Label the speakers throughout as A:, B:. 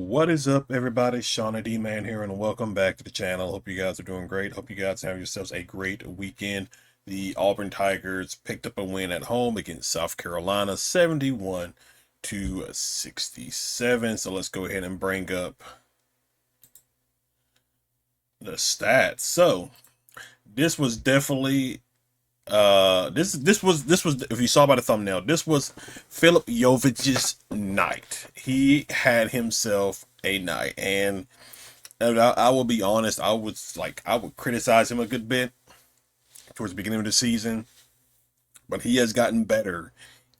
A: What is up, everybody? Shauna D Man here, and welcome back to the channel. Hope you guys are doing great. Hope you guys have yourselves a great weekend. The Auburn Tigers picked up a win at home against South Carolina, 71-67. So let's go ahead and bring up the stats. So this was definitely this was, if you saw by the thumbnail, this was Filip Jovic's night. He had himself a night, and I will be honest, I would criticize him a good bit towards the beginning of the season, but he has gotten better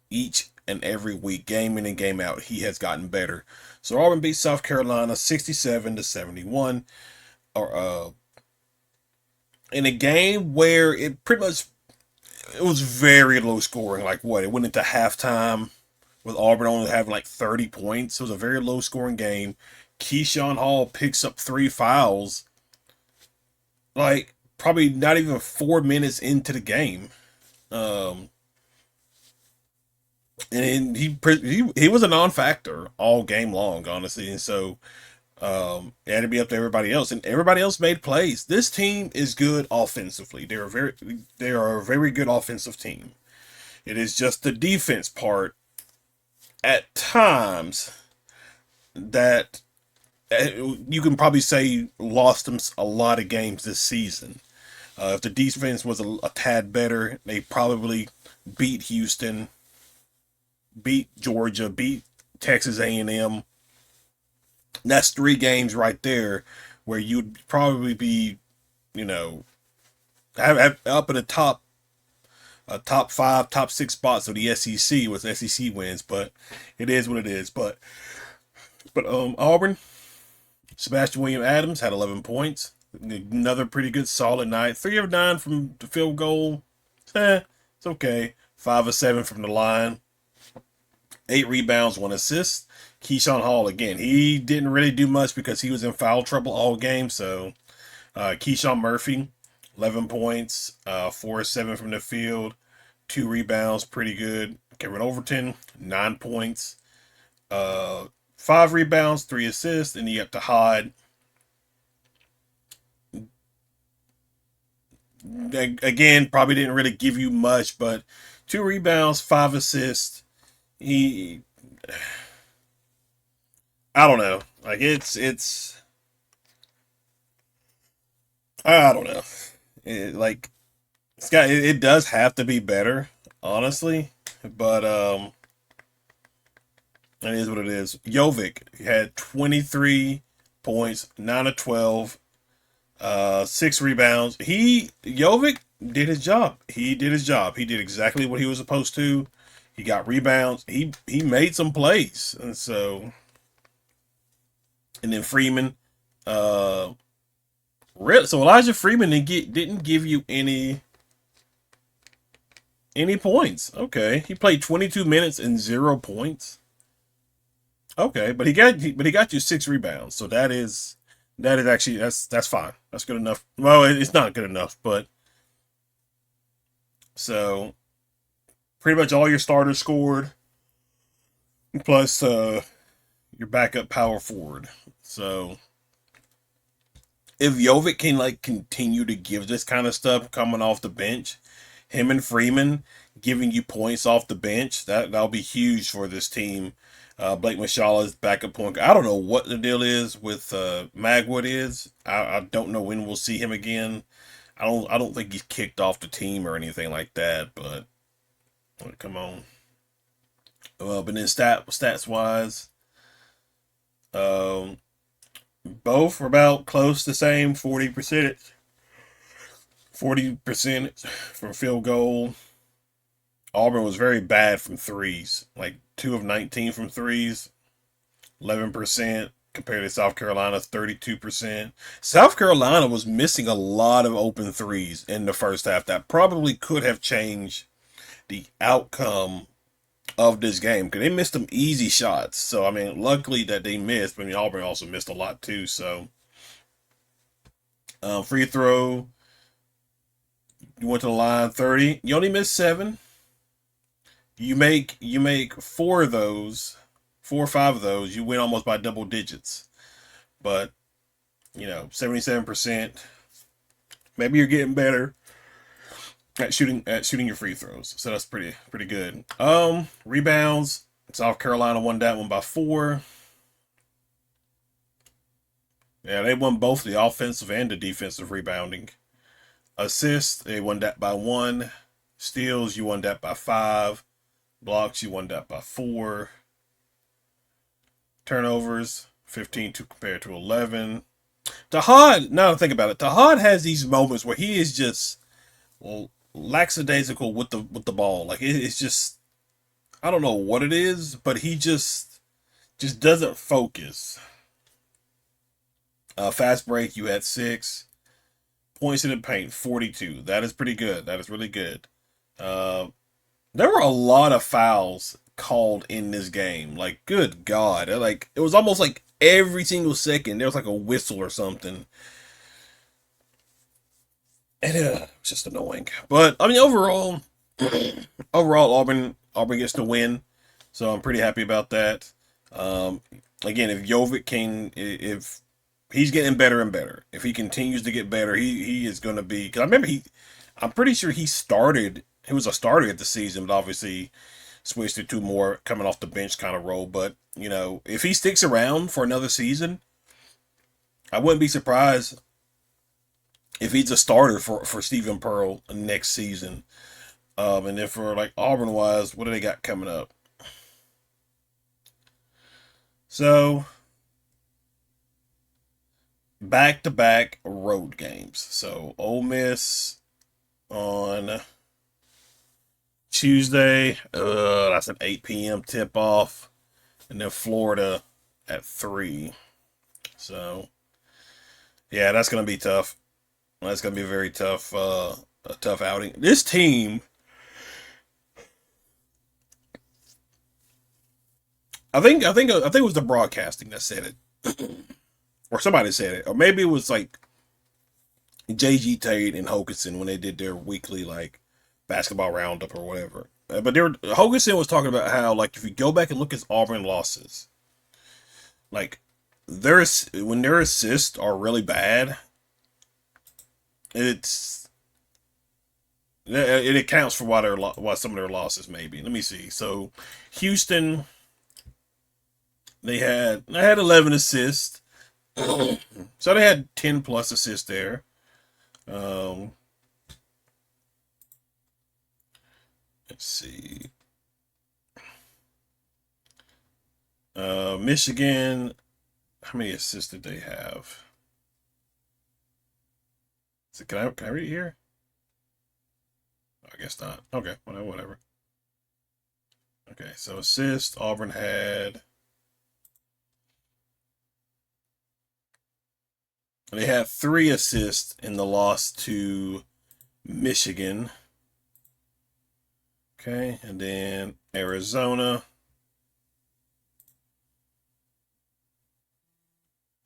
A: each and every week, game in and game out. He has gotten better. So Auburn beat South Carolina 67-71, or in a game where it was very low scoring. Like, what, it went into halftime with Auburn only having like 30 points. It was a very low scoring game. Keyshawn Hall picks up 3 fouls, like probably not even 4 minutes into the game. And he was a non-factor all game long, honestly. And so it had to be up to everybody else, and everybody else made plays. This team is good offensively. They are a very good offensive team. It is just the defense part at times that you can probably say lost them a lot of games this season. If the defense was a tad better, they probably beat Houston, beat Georgia, beat Texas A&M. That's 3 games right there where you'd probably be, have up in the top 5, top 6 spots of the SEC with SEC wins. But it is what it is. But Auburn, Sebastian William Adams had 11 points. Another pretty good solid night. 3 of 9 from the field goal. It's okay. 5 of 7 from the line. 8 rebounds, 1 assist. Keyshawn Hall, again, he didn't really do much because he was in foul trouble all game. So Keyshawn Murphy, 11 points, 4 of 7 from the field, 2 rebounds, pretty good. Kevin Overton, 9 points, 5 rebounds, 3 assists, and you have to hide. Again, probably didn't really give you much, but 2 rebounds, 5 assists. I don't know. Like, I don't know. It does have to be better, honestly. But it is what it is. Jovic had 23 points, 9 of 12, 6 rebounds. Jovic did his job. He did his job. He did exactly what he was supposed to. He got rebounds. He made some plays, and so. And then Freeman, so Elijah Freeman didn't give you any points. Okay, he played 22 minutes and 0 points. Okay, but he got you 6 rebounds. So that is actually that's fine. That's good enough. Well, it's not good enough, but so pretty much all your starters scored, plus your backup power forward. So if Jovic can continue to give this kind of stuff coming off the bench, him and Freeman giving you points off the bench, that'll be huge for this team. Blake Mashala's backup point guard. I don't know what the deal is with Magwood is. I don't know when we'll see him again. I don't think he's kicked off the team or anything like that. But come on. But then stats wise, both were about close to the same, 40%. 40% from field goal. Auburn was very bad from threes, like 2 of 19 from threes, 11% compared to South Carolina's 32%. South Carolina was missing a lot of open threes in the first half. That probably could have changed the outcome of this game because they missed some easy shots. So, I mean, luckily that they missed. But I mean, Auburn also missed a lot too. So, free throw, you went to the line 30. You only missed 7. You make 4 of those 4 or 5 of those, you win almost by double digits. But 77%. Maybe you're getting better at shooting your free throws. So that's pretty good. Rebounds. South Carolina won that one by 4. Yeah, they won both the offensive and the defensive rebounding. Assists, they won that by 1. Steals, you won that by 5. Blocks, you won that by 4. Turnovers, 15 to compared to 11. Tahad, now think about it. Tahad has these moments where he is just lackadaisical with the ball. Like it's just, I don't know what it is, but he just doesn't focus. Fast break, you had 6 points in the paint, 42. That is pretty good. That is really good. Uh, there were a lot of fouls called in this game. Like, good God. Like, it was almost like every single second there was like a whistle or something. And it was just annoying. But I mean, overall, Auburn gets the win. So I'm pretty happy about that. Um, Again, if he's getting better and better, if he continues to get better, he is going to be. Because I remember I'm pretty sure he started. He was a starter at the season, but obviously switched to 2 more coming off the bench kind of role. But if he sticks around for another season, I wouldn't be surprised if he's a starter for Stephen Pearl next season. And then for like Auburn wise, what do they got coming up? So back to back road games. So Ole Miss on Tuesday. That's an 8 p.m. tip off, and then Florida at 3. So yeah, that's gonna be tough. That's gonna be a very tough, a tough outing. This team, I think it was the broadcasting that said it, or somebody said it, or maybe it was like JG Tate and Hokinson when they did their weekly like basketball roundup or whatever. But Hokinson was talking about how like if you go back and look at Auburn losses, like when their assists are really bad, it's it accounts for why some of their losses maybe. Let me see. So Houston, they had 11 assists, so they had 10 plus assists there. Um, let's see. Michigan, how many assists did they have? So can I read it here? I guess not. Okay, whatever. Okay, so assist Auburn had. They had 3 assists in the loss to Michigan. Okay, and then Arizona,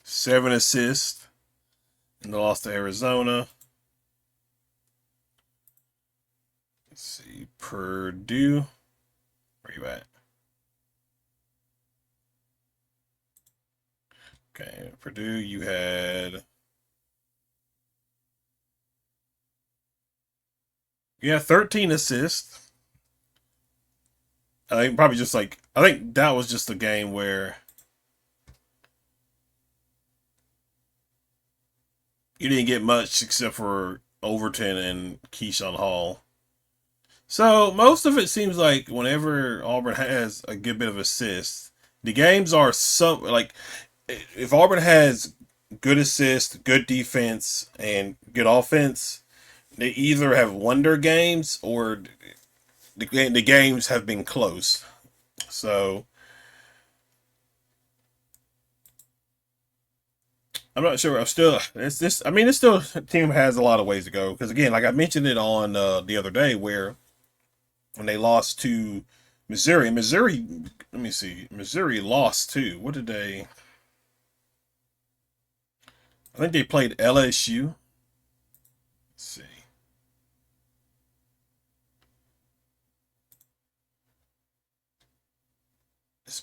A: 7 assists in the loss to Arizona. Let's see, Purdue. Where you at? Okay, Purdue, you had 13 assists. I think probably just like I think that was just a game where you didn't get much except for Overton and Keyshawn Hall. So most of it seems like whenever Auburn has a good bit of assists, the games are some like if Auburn has good assists, good defense, and good offense, they either have won their games or the games have been close. So I'm not sure. I'm still. It's this. I mean, it's still team has a lot of ways to go because again, like I mentioned it on the other day, where when they lost to Missouri, Missouri. Let me see. Missouri lost too. What did they? I think they played LSU. Let's see.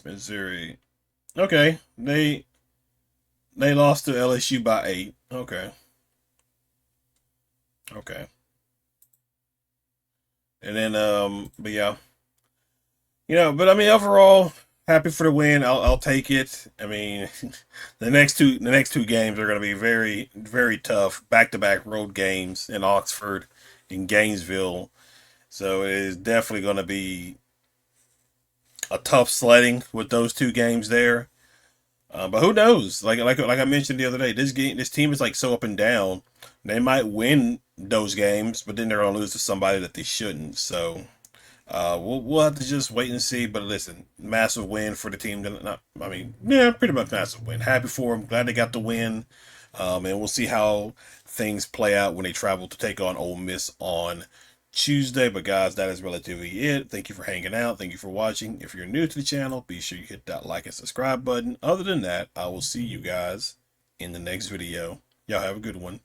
A: Missouri. Okay, they lost to LSU by 8. Okay, okay. And then but yeah, but I mean overall, happy for the win. I'll take it. I mean, the next two games are going to be very very tough, back to back road games in Oxford, in Gainesville. So it is definitely going to be a tough sledding with those two games there. But who knows? Like I mentioned the other day, this team is like so up and down. They might win those games, but then they're gonna lose to somebody that they shouldn't. So we'll have to just wait and see. But listen, massive win for the team. Not, I mean, yeah, pretty much massive win. Happy for them. Glad they got the win. And we'll see how things play out when they travel to take on Ole Miss on Tuesday. But guys, that is relatively it. Thank you for hanging out. Thank you for watching. If you're new to the channel, be sure you hit that like and subscribe button. Other than that, I will see you guys in the next video. Y'all have a good one.